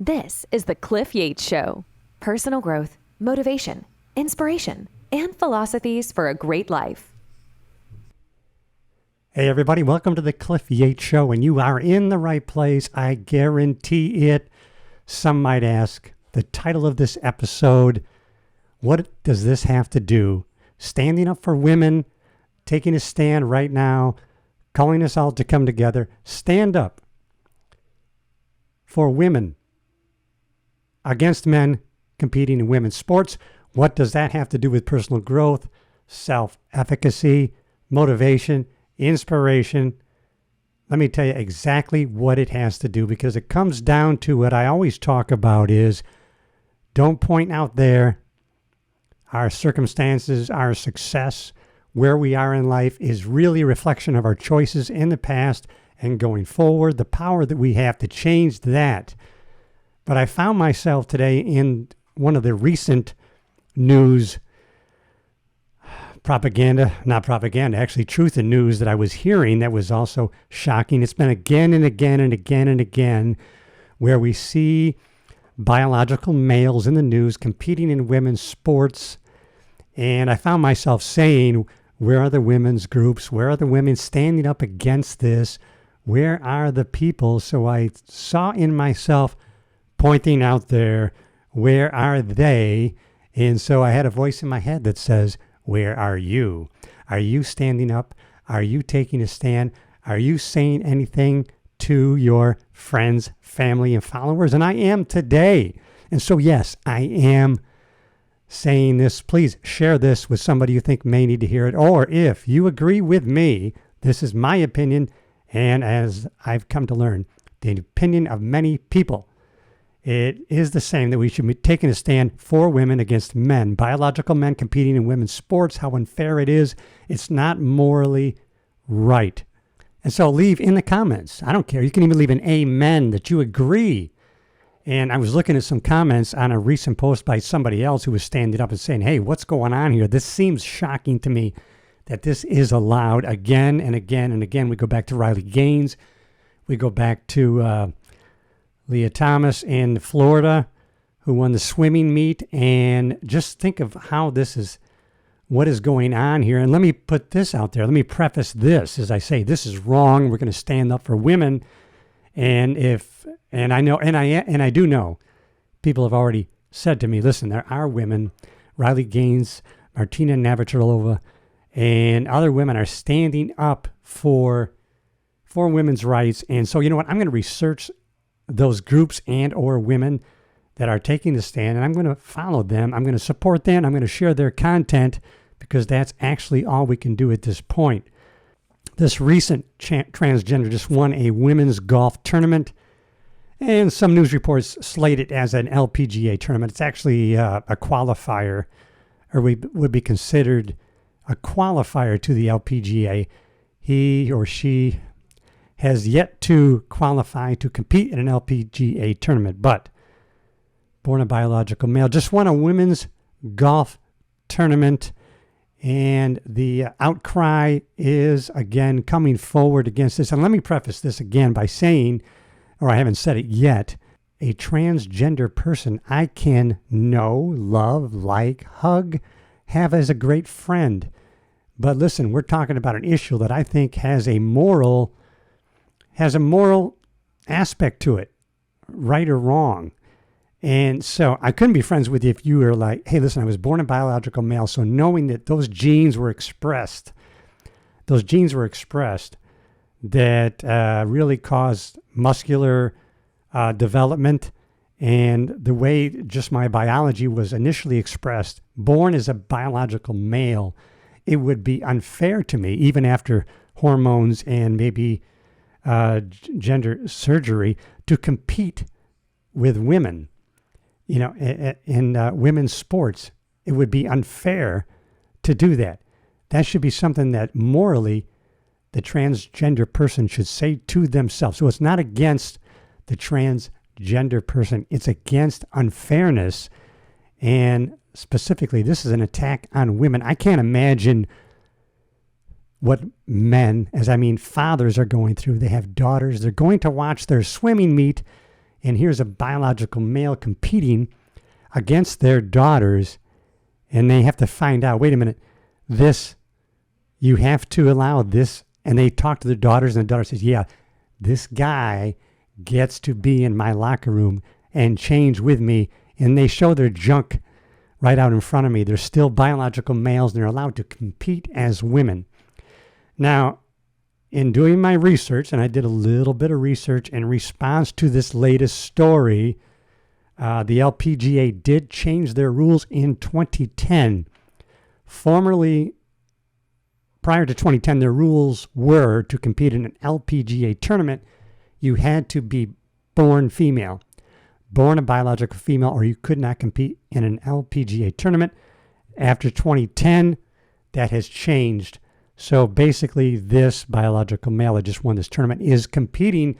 This is the Cliff Yates Show. Personal growth, motivation, inspiration, and philosophies for a great life. Hey everybody, welcome to the Cliff Yates Show, and you are in the right place. I guarantee it. Some might ask, the title of this episode, what does this have to do? Standing up for women, taking a stand right now, calling us all to come together. Stand up for women against men competing in women's sports. What does that have to do with personal growth, self-efficacy, motivation, inspiration? Let me tell you exactly what it has to do, because it comes down to what I always talk about is don't point out there our circumstances, our success, where we are in life is really a reflection of our choices in the past and going forward, the power that we have to change that. But I found myself today in one of the recent news truth in news that I was hearing that was also shocking. It's been again and again and again and again where we see biological males in the news competing in women's sports. And I found myself saying, where are the women's groups? Where are the women standing up against this? Where are the people? So I saw in myself pointing out there, where are they? And so I had a voice in my head that says, where are you? Are you standing up? Are you taking a stand? Are you saying anything to your friends, family, and followers? And I am today. And so, yes, I am saying this. Please share this with somebody you think may need to hear it. Or if you agree with me, this is my opinion. And as I've come to learn, the opinion of many people, it is the same, that we should be taking a stand for women against men, biological men competing in women's sports, how unfair it is. It's not morally right. And so leave in the comments. I don't care. You can even leave an amen that you agree. And I was looking at some comments on a recent post by somebody else who was standing up and saying, hey, what's going on here? This seems shocking to me that this is allowed again and again and again. We go back to Riley Gaines. We go back to Leah Thomas in Florida, who won the swimming meet. And just think of how this is, what is going on here. And let me put this out there. Let me preface this as I say, this is wrong. We're going to stand up for women. And I do know people have already said to me, listen, there are women, Riley Gaines, Martina Navratilova, and other women are standing up for women's rights. And so, you know what? I'm going to research those groups and or women that are taking the stand, and I'm going to follow them. I'm going to support them. I'm going to share their content, because that's actually all we can do at this point. This recent transgender just won a women's golf tournament, and some news reports slate it as an LPGA tournament. It's actually a qualifier, or would be considered a qualifier to the LPGA. He or she has yet to qualify to compete in an LPGA tournament, but born a biological male, just won a women's golf tournament. And the outcry is, again, coming forward against this. And let me preface this again by saying, or I haven't said it yet, a transgender person I can know, love, like, hug, have as a great friend. But listen, we're talking about an issue that I think has a moral aspect to it, right or wrong. And so I couldn't be friends with you if you were like, hey, listen, I was born a biological male. So knowing that those genes were expressed that really caused muscular development, and the way just my biology was initially expressed, born as a biological male, it would be unfair to me, even after hormones and maybe gender surgery, to compete with women. You know, in women's sports, it would be unfair to do that. That should be something that morally the transgender person should say to themselves. So it's not against the transgender person. It's against unfairness. And specifically, this is an attack on women. I can't imagine what men, fathers are going through. They have daughters. They're going to watch their swimming meet And here's a biological male competing against their daughters, and they have to find out, wait a minute, this, you have to allow this. And they talk to their daughters, and the daughter says, yeah, this guy gets to be in my locker room and change with me. And they show their junk right out in front of me. They're still biological males, and they're allowed to compete as women. Now, in doing my research, and I did a little bit of research in response to this latest story, the LPGA did change their rules in 2010. Prior to 2010, their rules were to compete in an LPGA tournament, you had to be born female, born a biological female, or you could not compete in an LPGA tournament. After 2010, that has changed. So basically, this biological male that just won this tournament is competing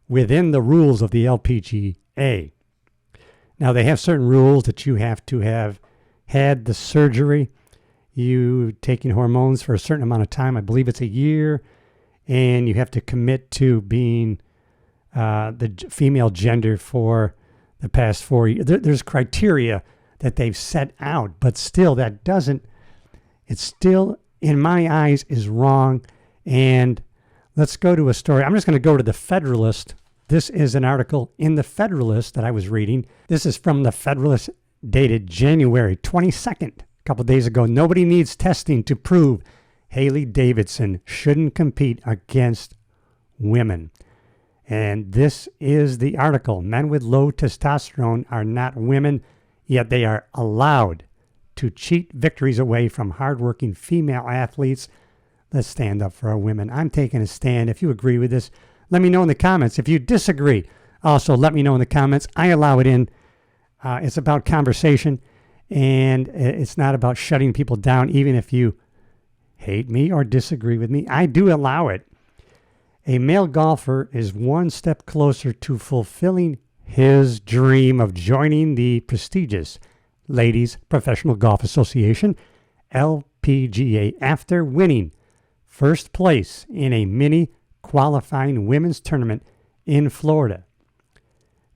within the rules of the LPGA. Now, they have certain rules that you have to have had the surgery, you taking hormones for a certain amount of time. I believe it's a year, and you have to commit to being the female gender for the past 4 years. There's criteria that they've set out, but still that doesn't, it's still, in my eyes, is wrong. And let's go to a story. I'm just going to go to the Federalist. This is an article in the Federalist that I was reading. This is from the Federalist, dated January 22nd, a couple days ago. Nobody needs testing to prove Haley Davidson shouldn't compete against women. And this is the article. Men with low testosterone are not women, yet they are allowed to cheat victories away from hardworking female athletes. Let's stand up for our women. I'm taking a stand. If you agree with this, let me know in the comments. If you disagree, also let me know in the comments. I allow it in. It's about conversation, and it's not about shutting people down, even if you hate me or disagree with me. I do allow it. A male golfer is one step closer to fulfilling his dream of joining the prestigious Ladies Professional Golf Association, LPGA, after winning first place in a mini qualifying women's tournament in Florida.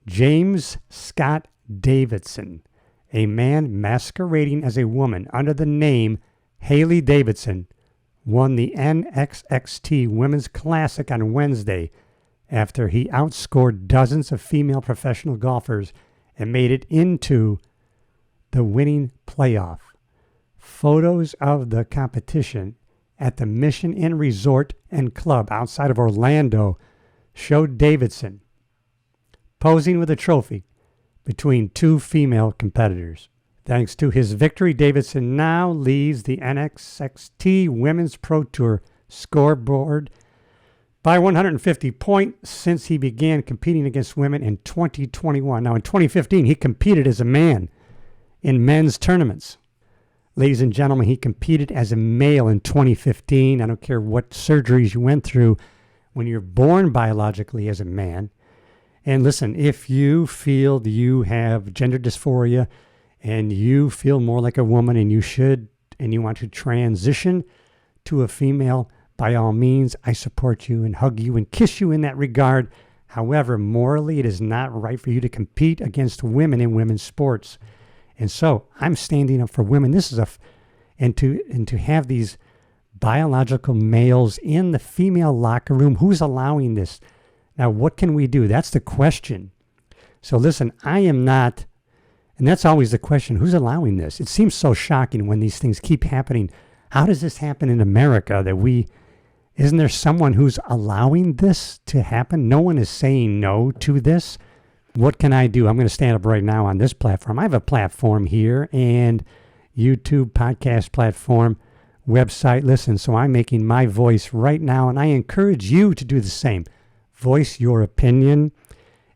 James Scott Davidson, a man masquerading as a woman under the name Haley Davidson, won the NXXT Women's Classic on Wednesday after he outscored dozens of female professional golfers and made it into the winning playoff. Photos of the competition at the Mission Inn Resort and Club outside of Orlando showed Davidson posing with a trophy between two female competitors. Thanks to his victory, Davidson now leads the NXXT Women's Pro Tour scoreboard by 150 points since he began competing against women in 2021. Now, in 2015, he competed as a man in men's tournaments. Ladies and gentlemen, he competed as a male in 2015. I don't care what surgeries you went through. When you're born biologically as a man, and listen, if you feel you have gender dysphoria and you feel more like a woman and you want to transition to a female, by all means, I support you and hug you and kiss you in that regard. However, morally, it is not right for you to compete against women in women's sports. And so I'm standing up for women. This is and to have these biological males in the female locker room. Who's allowing this? Now, what can we do? That's the question. So listen, I am not, and that's always the question, who's allowing this? It seems so shocking when these things keep happening. How does this happen in America isn't there someone who's allowing this to happen? No one is saying no to this. What can I do? I'm going to stand up right now on this platform. I have a platform here and YouTube podcast platform, website. Listen, so I'm making my voice right now, and I encourage you to do the same. Voice your opinion,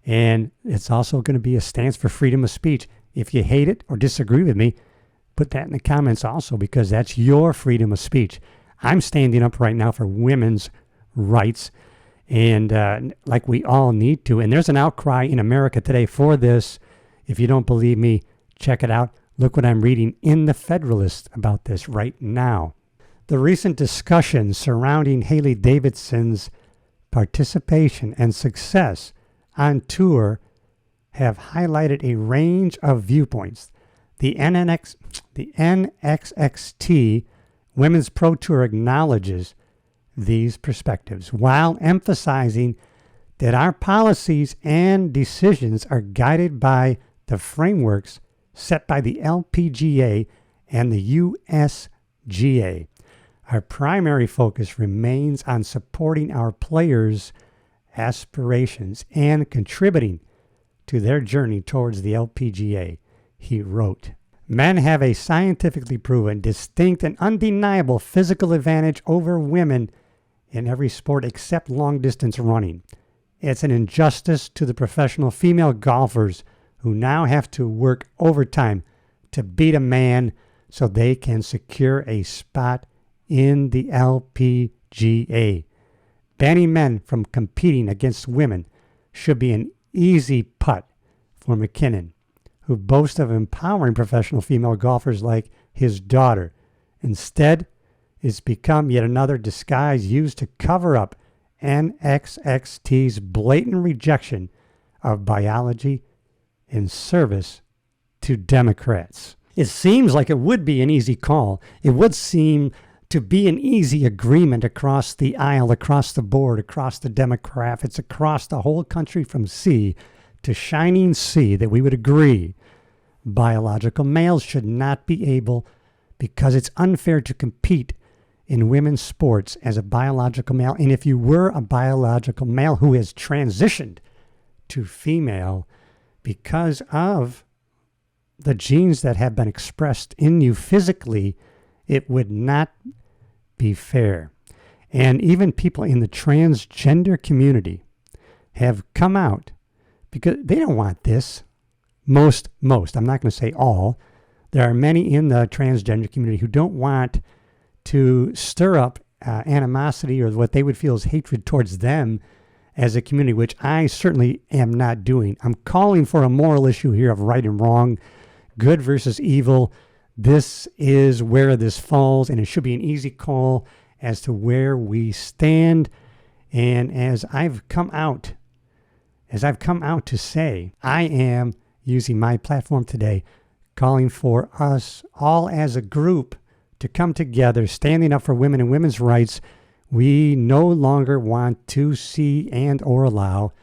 and it's also going to be a stance for freedom of speech. If you hate it or disagree with me, put that in the comments also, because that's your freedom of speech. I'm standing up right now for women's rights, and like we all need to. And there's an outcry in America today for this. If you don't believe me, check it out. Look what I'm reading in the Federalist about this right now. The recent discussion surrounding Haley Davidson's participation and success on tour have highlighted a range of viewpoints. The NXXT Women's Pro Tour acknowledges these perspectives while emphasizing that our policies and decisions are guided by the frameworks set by the LPGA and the USGA. Our primary focus remains on supporting our players' aspirations and contributing to their journey towards the LPGA, he wrote. Men have a scientifically proven, distinct, and undeniable physical advantage over women in every sport except long-distance running. It's an injustice to the professional female golfers who now have to work overtime to beat a man so they can secure a spot in the LPGA. Banning men from competing against women should be an easy putt for McKinnon, who boasts of empowering professional female golfers like his daughter. Instead, it's become yet another disguise used to cover up NXXT's blatant rejection of biology in service to Democrats. It seems like it would be an easy call. It would seem to be an easy agreement across the aisle, across the board, across the demographics, across the whole country from sea to shining sea, that we would agree biological males should not be able, because it's unfair to compete in women's sports as a biological male. And if you were a biological male who has transitioned to female because of the genes that have been expressed in you physically, it would not be fair. And even people in the transgender community have come out because they don't want this. Most, I'm not going to say all. There are many in the transgender community who don't want to stir up animosity or what they would feel is hatred towards them as a community, which I certainly am not doing. I'm calling for a moral issue here of right and wrong, good versus evil. This is where this falls, and it should be an easy call as to where we stand. And as I've come out to say, I am using my platform today, calling for us all as a group to come together, standing up for women and women's rights. We no longer want to see and or allow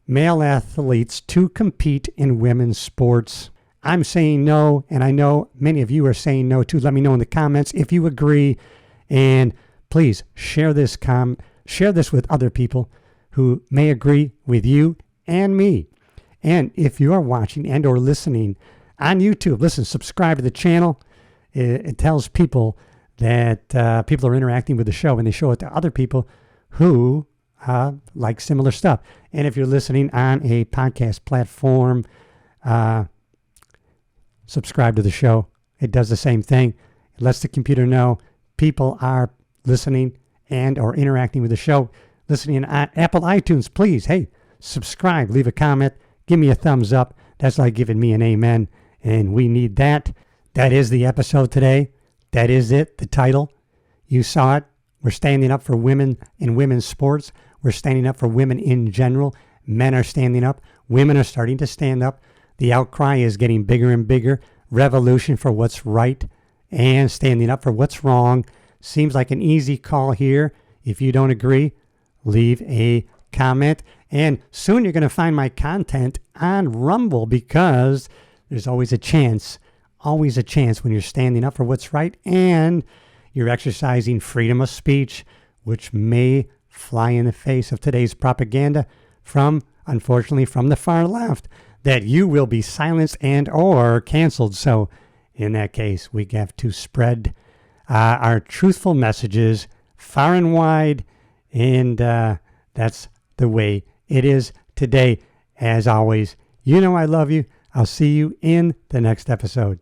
male athletes to compete in women's sports. I'm saying no, and I know many of you are saying no too. Let me know in the comments if you agree, and please share this with other people who may agree with you and me. And if you are watching and or listening on YouTube, listen, subscribe to the channel. It tells people that people are interacting with the show, and they show it to other people who like similar stuff. And if you're listening on a podcast platform, subscribe to the show. It does the same thing. It lets the computer know people are listening and or interacting with the show. Listening on Apple iTunes, please, hey, subscribe, leave a comment, give me a thumbs up. That's like giving me an amen, and we need that. That is the episode today. That is it, the title. You saw it. We're standing up for women in women's sports. We're standing up for women in general. Men are standing up. Women are starting to stand up. The outcry is getting bigger and bigger. Revolution for what's right and standing up for what's wrong. Seems like an easy call here. If you don't agree, leave a comment. And soon you're going to find my content on Rumble, because there's always a chance when you're standing up for what's right and you're exercising freedom of speech, which may fly in the face of today's propaganda unfortunately, from the far left, that you will be silenced and or canceled. So in that case, we have to spread our truthful messages far and wide, and that's the way it is today. As always, you know I love you. I'll see you in the next episode.